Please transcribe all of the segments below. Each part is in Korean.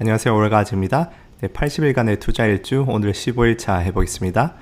안녕하세요, 올가즈입니다. 80일간의 투자 일주 오늘 15일차 해보겠습니다.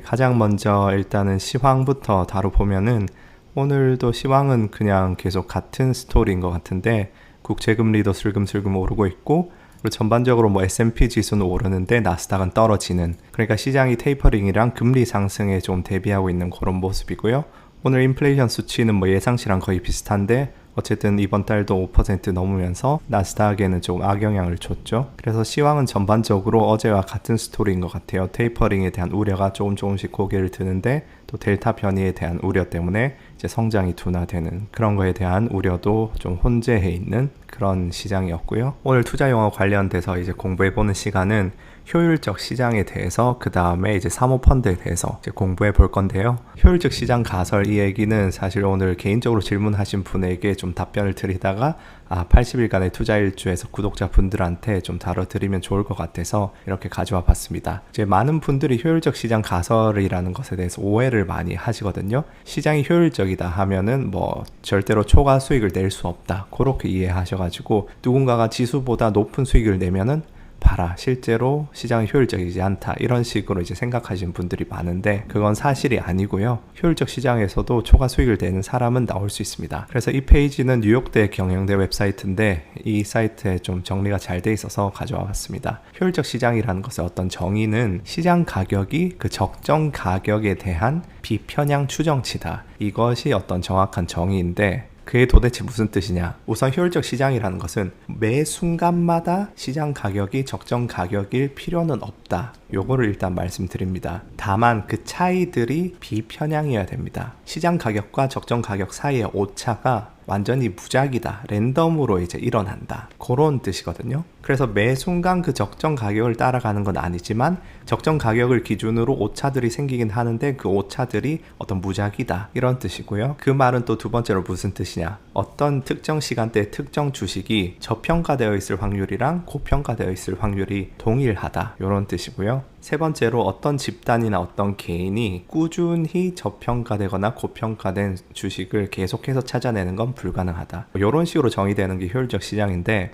가장 먼저 일단은 시황부터 다뤄보면은 오늘도 시황은 그냥 계속 같은 스토리인 것 같은데 국채금리도 슬금슬금 오르고 있고 그리고 전반적으로 S&P 지수는 오르는데 나스닥은 떨어지는, 그러니까 시장이 테이퍼링이랑 금리 상승에 좀 대비하고 있는 그런 모습이고요. 오늘 인플레이션 수치는 예상치랑 거의 비슷한데 어쨌든 이번 달도 5% 넘으면서 나스닥에는 좀 악영향을 줬죠. 그래서 시황은 전반적으로 어제와 같은 스토리인 것 같아요. 테이퍼링에 대한 우려가 조금씩 고개를 드는데 또 델타 변이에 대한 우려 때문에 이제 성장이 둔화되는 그런 거에 대한 우려도 좀 혼재해 있는 그런 시장이었고요. 오늘 투자 용어 관련돼서 이제 공부해보는 시간은 효율적 시장에 대해서, 그 다음에 이제 사모펀드에 대해서 이제 공부해 볼 건데요. 효율적 시장 가설 이 얘기는 사실 오늘 개인적으로 질문하신 분에게 좀 답변을 드리다가 80일간의 투자 일주에서 구독자분들한테 좀 다뤄드리면 좋을 것 같아서 이렇게 가져와 봤습니다. 이제 많은 분들이 효율적 시장 가설이라는 것에 대해서 오해를 많이 하시거든요. 시장이 효율적이다 하면은 절대로 초과 수익을 낼 수 없다, 그렇게 이해하셔가지고 누군가가 지수보다 높은 수익을 내면은 봐라, 실제로 시장이 효율적이지 않다, 이런 식으로 이제 생각하시는 분들이 많은데 그건 사실이 아니고요. 효율적 시장에서도 초과 수익을 내는 사람은 나올 수 있습니다. 그래서 이 페이지는 뉴욕대 경영대 웹사이트인데 이 사이트에 좀 정리가 잘 돼 있어서 가져와 봤습니다. 효율적 시장이라는 것의 어떤 정의는 시장 가격이 그 적정 가격에 대한 비편향 추정치다, 이것이 어떤 정확한 정의인데 그게 도대체 무슨 뜻이냐? 우선 효율적 시장이라는 것은 매 순간마다 시장 가격이 적정 가격일 필요는 없다, 요거를 일단 말씀드립니다. 다만 그 차이들이 비편향이어야 됩니다. 시장 가격과 적정 가격 사이의 오차가 완전히 무작위다, 랜덤으로 이제 일어난다, 그런 뜻이거든요. 그래서 매 순간 그 적정 가격을 따라가는 건 아니지만 적정 가격을 기준으로 오차들이 생기긴 하는데 그 오차들이 어떤 무작위다, 이런 뜻이고요. 그 말은 또 두 번째로 무슨 뜻이냐? 어떤 특정 시간대에 특정 주식이 저평가되어 있을 확률이랑 고평가되어 있을 확률이 동일하다, 이런 뜻이고요. 세 번째로 어떤 집단이나 어떤 개인이 꾸준히 저평가되거나 고평가된 주식을 계속해서 찾아내는 건 불가능하다, 이런 식으로 정의되는 게 효율적 시장인데,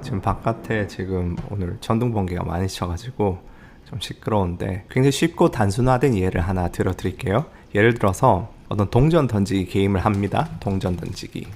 지금 바깥에 지금 오늘 천둥번개가 많이 쳐가지고 좀 시끄러운데 굉장히 쉽고 단순화된 예를 하나 들어드릴게요. 예를 들어서 어떤 동전 던지기 게임을 합니다. 동전 던지기.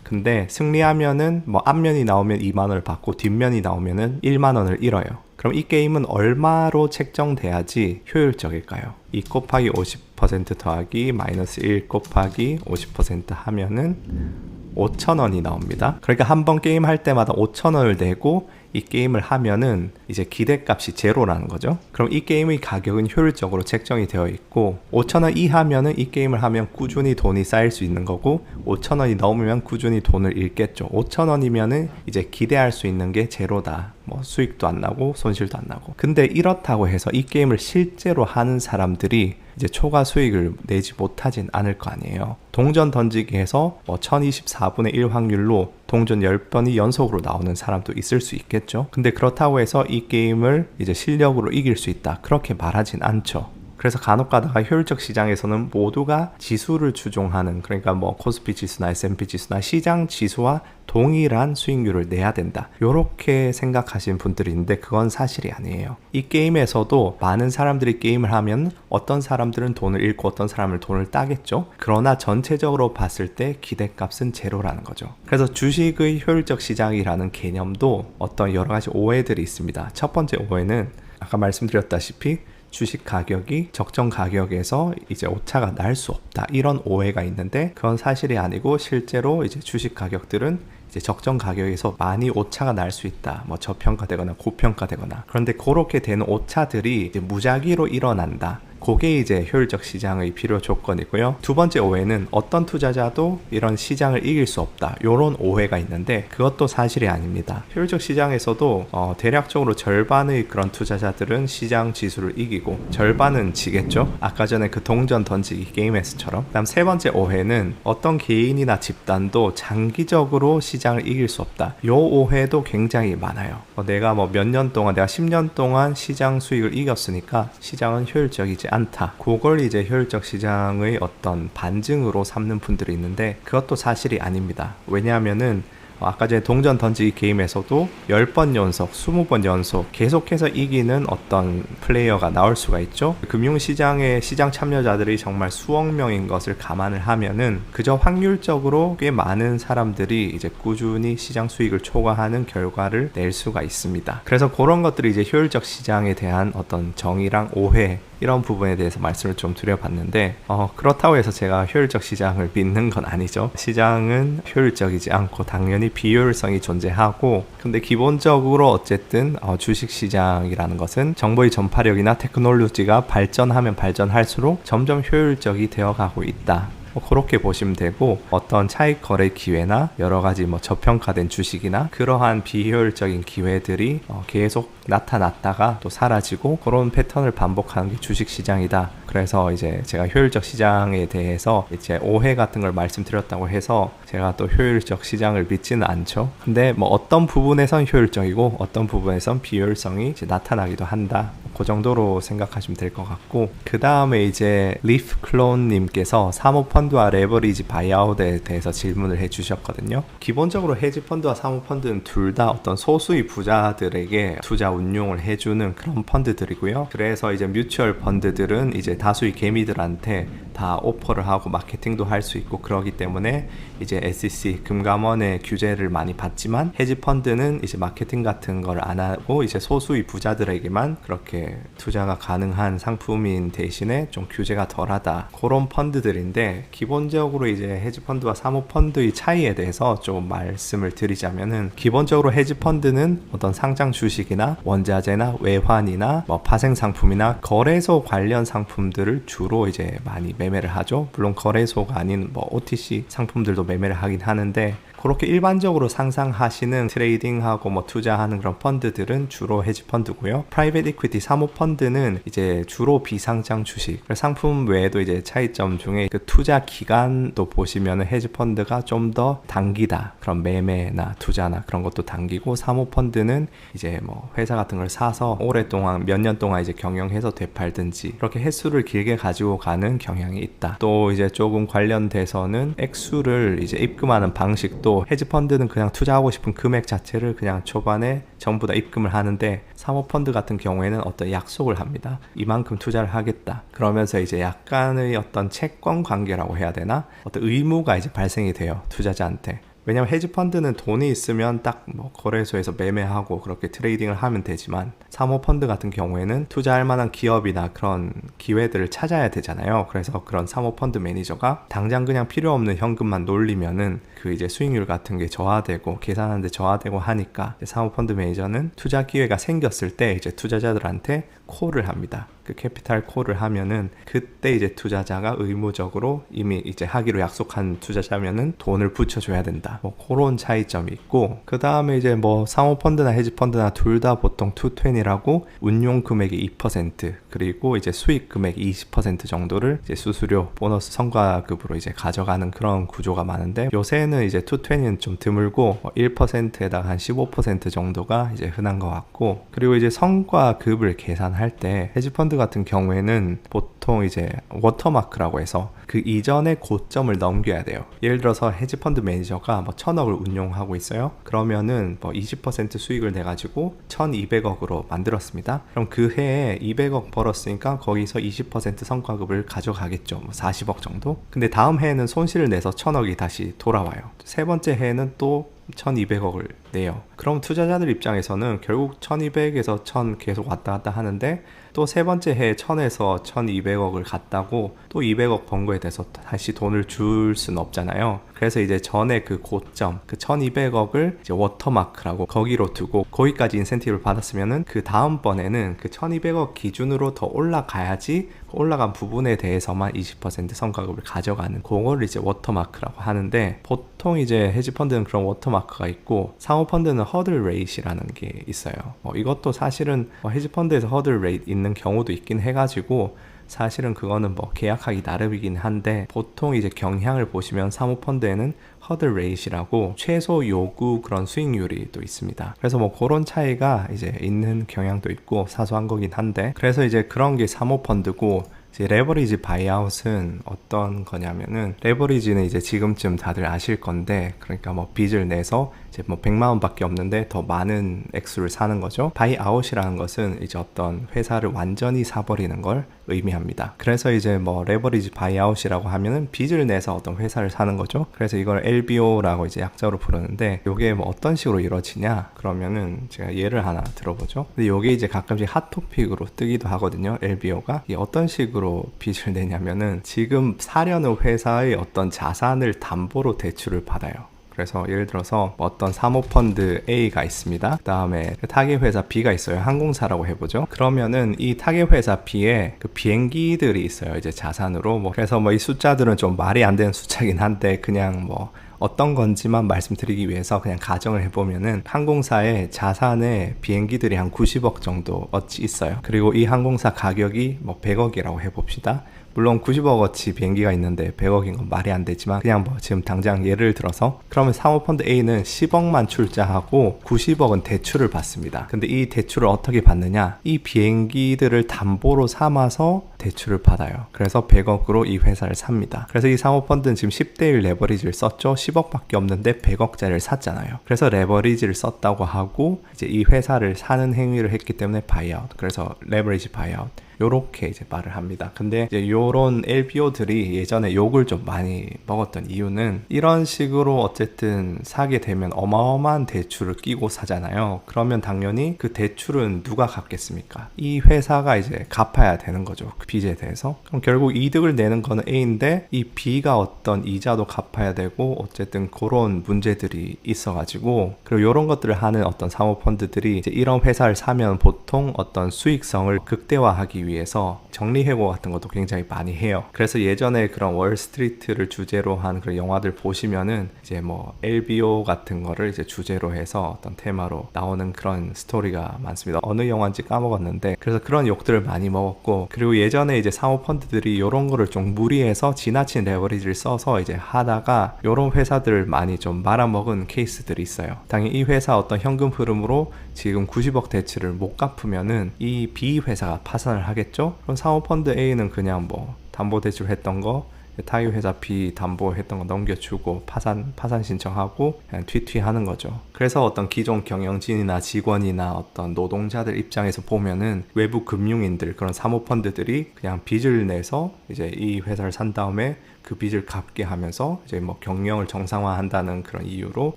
근데 승리하면은 앞면이 나오면 2만원을 받고 뒷면이 나오면은 1만원을 잃어요. 그럼 이 게임은 얼마로 책정돼야지 효율적일까요? 2 곱하기 50% 더하기 마이너스 1 곱하기 50% 하면은 5,000원이 나옵니다. 그러니까 한 번 게임 할 때마다 5,000원을 내고 이 게임을 하면은 이제 기대값이 제로라는 거죠. 그럼 이 게임의 가격은 효율적으로 책정이 되어 있고 5,000원 이하면은 이 게임을 하면 꾸준히 돈이 쌓일 수 있는 거고 5,000원이 넘으면 꾸준히 돈을 잃겠죠. 5,000원이면은 이제 기대할 수 있는 게 제로다. 수익도 안 나고 손실도 안 나고. 근데 이렇다고 해서 이 게임을 실제로 하는 사람들이 이제 초과 수익을 내지 못하진 않을 거 아니에요. 동전 던지기에서 1024분의 1 확률로 동전 10번이 연속으로 나오는 사람도 있을 수 있겠죠. 근데 그렇다고 해서 이 게임을 이제 실력으로 이길 수 있다, 그렇게 말하진 않죠. 그래서 간혹 가다가 효율적 시장에서는 모두가 지수를 추종하는, 그러니까 코스피 지수나 S&P 지수나 시장 지수와 동일한 수익률을 내야 된다, 이렇게 생각하시는 분들이 있는데 그건 사실이 아니에요. 이 게임에서도 많은 사람들이 게임을 하면 어떤 사람들은 돈을 잃고 어떤 사람은 돈을 따겠죠. 그러나 전체적으로 봤을 때 기대값은 제로라는 거죠. 그래서 주식의 효율적 시장이라는 개념도 어떤 여러 가지 오해들이 있습니다. 첫 번째 오해는 아까 말씀드렸다시피 주식 가격이 적정 가격에서 이제 오차가 날 수 없다, 이런 오해가 있는데 그건 사실이 아니고 실제로 이제 주식 가격들은 이제 적정 가격에서 많이 오차가 날 수 있다, 저평가되거나 고평가되거나. 그런데 그렇게 되는 오차들이 이제 무작위로 일어난다, 그게 이제 효율적 시장의 필요 조건이고요. 두 번째 오해는 어떤 투자자도 이런 시장을 이길 수 없다, 이런 오해가 있는데 그것도 사실이 아닙니다. 효율적 시장에서도 대략적으로 절반의 그런 투자자들은 시장 지수를 이기고 절반은 지겠죠. 아까 전에 그 동전 던지기 게임에서처럼. 그다음 세 번째 오해는 어떤 개인이나 집단도 장기적으로 시장을 이길 수 없다, 이 오해도 굉장히 많아요. 내가 몇 년 동안, 내가 10년 동안 시장 수익을 이겼으니까 시장은 효율적이지 않다, 그걸 이제 효율적 시장의 어떤 반증으로 삼는 분들이 있는데 그것도 사실이 아닙니다. 왜냐하면은 아까 전에 동전 던지기 게임에서도 10번 연속, 20번 연속 계속해서 이기는 어떤 플레이어가 나올 수가 있죠. 금융시장의 시장 참여자들이 정말 수억 명인 것을 감안을 하면은 그저 확률적으로 꽤 많은 사람들이 이제 꾸준히 시장 수익을 초과하는 결과를 낼 수가 있습니다. 그래서 그런 것들이 이제 효율적 시장에 대한 어떤 정의랑 오해 이런 부분에 대해서 말씀을 좀 드려봤는데 그렇다고 해서 제가 효율적 시장을 믿는 건 아니죠. 시장은 효율적이지 않고 당연히 비효율성이 존재하고, 근데 기본적으로 어쨌든 주식시장이라는 것은 정보의 전파력이나 테크놀로지가 발전하면 발전할수록 점점 효율적이 되어가고 있다. 그렇게 보시면 되고, 어떤 차익 거래 기회나 여러 가지 저평가된 주식이나 그러한 비효율적인 기회들이 계속 나타났다가 또 사라지고 그런 패턴을 반복하는 게 주식 시장이다. 그래서 이제 제가 효율적 시장에 대해서 이제 오해 같은 걸 말씀드렸다고 해서 제가 또 효율적 시장을 믿지는 않죠. 근데 어떤 부분에선 효율적이고 어떤 부분에선 비효율성이 이제 나타나기도 한다. 그 정도로 생각하시면 될 것 같고, 그 다음에 이제 리프 클론 님께서 사모펀드와 레버리지 바이아웃에 대해서 질문을 해주셨거든요. 기본적으로 헤지펀드와 사모펀드는 둘 다 어떤 소수의 부자들에게 투자 운용을 해주는 그런 펀드들이고요. 그래서 이제 뮤추얼 펀드들은 이제 다수의 개미들한테 다 오퍼를 하고 마케팅도 할 수 있고 그러기 때문에 이제 SEC 금감원의 규제를 많이 받지만, 헤지펀드는 이제 마케팅 같은 걸 안 하고 이제 소수의 부자들에게만 그렇게 투자가 가능한 상품인 대신에 좀 규제가 덜하다. 그런 펀드들인데, 기본적으로 이제 헤지펀드와 사모펀드의 차이에 대해서 좀 말씀을 드리자면은, 기본적으로 헤지펀드는 어떤 상장 주식이나 원자재나 외환이나 파생 상품이나 거래소 관련 상품들을 주로 이제 많이 매매를 하죠. 물론 거래소가 아닌 OTC 상품들도 매매를 하긴 하는데, 그렇게 일반적으로 상상하시는 트레이딩하고 투자하는 그런 펀드들은 주로 헤지펀드고요. 프라이빗 이퀴티 사모펀드는 이제 주로 비상장 주식, 상품 외에도 이제 차이점 중에 그 투자 기간도 보시면은 헤지펀드가 좀 더 단기다. 그런 매매나 투자나 그런 것도 단기고, 사모펀드는 이제 회사 같은 걸 사서 오랫동안 몇 년 동안 이제 경영해서 되팔든지 그렇게 횟수를 길게 가지고 가는 경향이 있다. 또 이제 조금 관련돼서는 액수를 이제 입금하는 방식도, 헤지펀드는 그냥 투자하고 싶은 금액 자체를 그냥 초반에 전부 다 입금을 하는데, 사모펀드 같은 경우에는 어떤 약속을 합니다. 이만큼 투자를 하겠다. 그러면서 이제 약간의 어떤 채권 관계라고 해야 되나? 어떤 의무가 이제 발생이 돼요, 투자자한테. 왜냐면 헤지펀드는 돈이 있으면 딱 거래소에서 매매하고 그렇게 트레이딩을 하면 되지만, 사모펀드 같은 경우에는 투자할 만한 기업이나 그런 기회들을 찾아야 되잖아요. 그래서 그런 사모펀드 매니저가 당장 그냥 필요 없는 현금만 놀리면은 그 이제 수익률 같은 게 저하되고 계산하는데 저하되고 하니까, 사모펀드 매니저는 투자 기회가 생겼을 때 이제 투자자들한테 콜을 합니다. 그 캐피탈 콜을 하면은 그때 이제 투자자가 의무적으로 이미 이제 하기로 약속한 투자자면은 돈을 붙여줘야 된다. 그런 차이점이 있고, 그 다음에 이제 사모펀드나 헤지펀드나 둘 다 보통 220라고 운용 금액의 2% 그리고 이제 수익 금액의 20% 정도를 이제 수수료, 보너스, 성과급으로 이제 가져가는 그런 구조가 많은데, 요새는 이제 220는 좀 드물고 1%에다가 한 15% 정도가 이제 흔한 것 같고, 그리고 이제 성과급을 계산할 때 헤지펀드 같은 경우에는 보통 이제 워터마크라고 해서 그 이전의 고점을 넘겨야 돼요. 예를 들어서 헤지펀드 매니저가 1,000억을 운용하고 있어요. 그러면은 20% 수익을 내가지고 1,200억으로 만들었습니다. 그럼 그 해에 200억 벌었으니까 거기서 20% 성과급을 가져가겠죠. 40억 정도. 근데 다음 해에는 손실을 내서 1,000억이 다시 돌아와요. 세 번째 해에는 또 1,200억을 내요. 그럼 투자자들 입장에서는 결국 1,200에서 1,000 계속 왔다 갔다 하는데, 또 세 번째 해에 1,000에서 1,200억을 갔다고 또 200억 번 거에 대해서 다시 돈을 줄 수는 없잖아요. 그래서 이제 전에 그 고점, 그 1,200억을 이제 워터마크라고 거기로 두고, 거기까지 인센티브를 받았으면은 그 다음번에는 그 1,200억 기준으로 더 올라가야지 올라간 부분에 대해서만 20% 성과급을 가져가는, 그걸 이제 워터마크라고 하는데, 보통 이제 헤지펀드는 그런 워터마크가 있고, 사모펀드는 허들 레이트라는 게 있어요. 이것도 사실은 헤지펀드에서 허들 레이트 있는 경우도 있긴 해가지고, 사실은 그거는 계약하기 나름이긴 한데, 보통 이제 경향을 보시면 사모펀드에는 허들 레이시라고 최소 요구 그런 수익률이 또 있습니다. 그래서 그런 차이가 이제 있는 경향도 있고 사소한 거긴 한데, 그래서 이제 그런 게 사모펀드고, 이제 레버리지 바이아웃은 어떤 거냐면은, 레버리지는 이제 지금쯤 다들 아실 건데, 그러니까 뭐 빚을 내서 이제 뭐 100만 원밖에 없는데 더 많은 액수를 사는 거죠. 바이아웃이라는 것은 이제 어떤 회사를 완전히 사버리는 걸 의미합니다. 그래서 이제 뭐 레버리지 바이아웃이라고 하면은 빚을 내서 어떤 회사를 사는 거죠. 그래서 이걸 LBO라고 이제 약자로 부르는데, 요게 뭐 어떤 식으로 이루어지냐 그러면은 제가 예를 하나 들어보죠. 근데 요게 이제 가끔씩 핫토픽으로 뜨기도 하거든요. LBO가 이게 어떤 식으로 빚을 내냐면은, 지금 사려는 회사의 어떤 자산을 담보로 대출을 받아요. 그래서 예를 들어서 어떤 사모펀드 A가 있습니다. 그 다음에 타겟회사 B가 있어요. 항공사라고 해보죠. 그러면은 이 타겟회사 B에 그 비행기들이 있어요. 이제 자산으로. 뭐 그래서 뭐 이 숫자들은 좀 말이 안 되는 숫자긴 한데, 그냥 뭐 어떤 건지만 말씀드리기 위해서 그냥 가정을 해보면은, 항공사의 자산에 비행기들이 한 90억 정도 어치 있어요. 그리고 이 항공사 가격이 뭐 100억이라고 해봅시다. 물론 90억어치 비행기가 있는데 100억인 건 말이 안 되지만, 그냥 뭐 지금 당장 예를 들어서, 그러면 사모펀드 A는 10억만 출자하고 90억은 대출을 받습니다. 근데 이 대출을 어떻게 받느냐, 이 비행기들을 담보로 삼아서 대출을 받아요. 그래서 100억으로 이 회사를 삽니다. 그래서 이 사모펀드는 지금 10대1 레버리지를 썼죠. 10억밖에 없는데 100억짜리를 샀잖아요. 그래서 레버리지를 썼다고 하고, 이제 이 회사를 사는 행위를 했기 때문에 바이아웃, 그래서 레버리지 바이아웃, 요렇게 이제 말을 합니다. 근데 이제 요런 LBO들이 예전에 욕을 좀 많이 먹었던 이유는, 이런 식으로 어쨌든 사게 되면 어마어마한 대출을 끼고 사잖아요. 그러면 당연히 그 대출은 누가 갚겠습니까? 이 회사가 이제 갚아야 되는 거죠. 그 빚에 대해서. 그럼 결국 이득을 내는 거는 A인데, 이 B가 어떤 이자도 갚아야 되고, 어쨌든 그런 문제들이 있어가지고, 그리고 요런 것들을 하는 어떤 사모펀드들이 이제 이런 회사를 사면 보통 어떤 수익성을 극대화하기 위해서 정리해고 같은 것도 굉장히 많이 해요. 그래서 예전에 그런 월스트리트를 주제로 한 그런 영화들 보시면은, 이제 뭐 LBO 같은 거를 이제 주제로 해서 어떤 테마로 나오는 그런 스토리가 많습니다. 어느 영화인지 까먹었는데, 그래서 그런 욕들을 많이 먹었고, 그리고 예전에 이제 사모펀드들이 이런 거를 좀 무리해서 지나친 레버리지를 써서 이제 하다가 이런 회사들을 많이 좀 말아먹은 케이스들이 있어요. 당연히 이 회사 어떤 현금 흐름으로 지금 90억 대출을 못 갚으면은 이 B 회사가 파산을 하겠죠? 그럼 사모펀드 A는 그냥 뭐 담보대출 했던 거, 타이 회사 B 담보했던 거 넘겨주고 파산 신청하고 그냥 튀튀하는 거죠. 그래서 어떤 기존 경영진이나 직원이나 어떤 노동자들 입장에서 보면은, 외부 금융인들, 그런 사모펀드들이 그냥 빚을 내서 이제 이 회사를 산 다음에 그 빚을 갚게 하면서 이제 뭐 경영을 정상화한다는 그런 이유로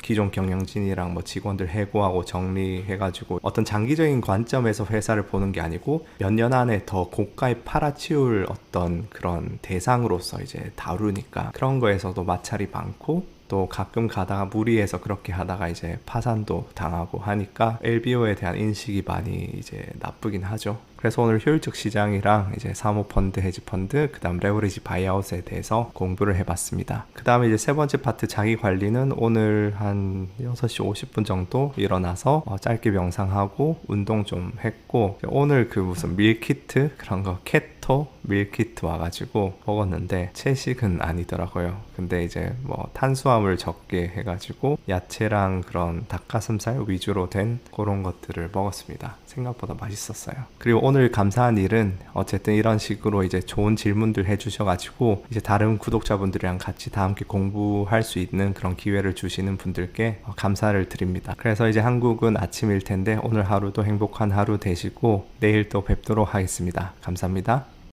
기존 경영진이랑 뭐 직원들 해고하고 정리해가지고, 어떤 장기적인 관점에서 회사를 보는 게 아니고 몇 년 안에 더 고가에 팔아치울 어떤 그런 대상으로서 이제 다루니까, 그런 거에서도 마찰이 많고, 또 가끔 가다가 무리해서 그렇게 하다가 이제 파산도 당하고 하니까 LBO에 대한 인식이 많이 이제 나쁘긴 하죠. 그래서 오늘 효율적 시장이랑 이제 사모펀드, 헤지펀드, 그 다음 레버리지 바이아웃에 대해서 공부를 해봤습니다. 그 다음에 이제 세 번째 파트 자기 관리는, 오늘 한 6시 50분 정도 일어나서 짧게 명상하고 운동 좀 했고, 오늘 그 무슨 밀키트 그런 거 케토 밀키트 와가지고 먹었는데 채식은 아니더라고요. 근데 이제 뭐 탄수화물 적게 해가지고 야채랑 그런 닭가슴살 위주로 된 그런 것들을 먹었습니다. 생각보다 맛있었어요. 그리고 오늘 감사한 일은, 어쨌든 이런 식으로 이제 좋은 질문들 해주셔가지고 이제 다른 구독자분들이랑 같이 다 함께 공부할 수 있는 그런 기회를 주시는 분들께 감사를 드립니다. 그래서 이제 한국은 아침일 텐데 오늘 하루도 행복한 하루 되시고 내일 또 뵙도록 하겠습니다. 감사합니다.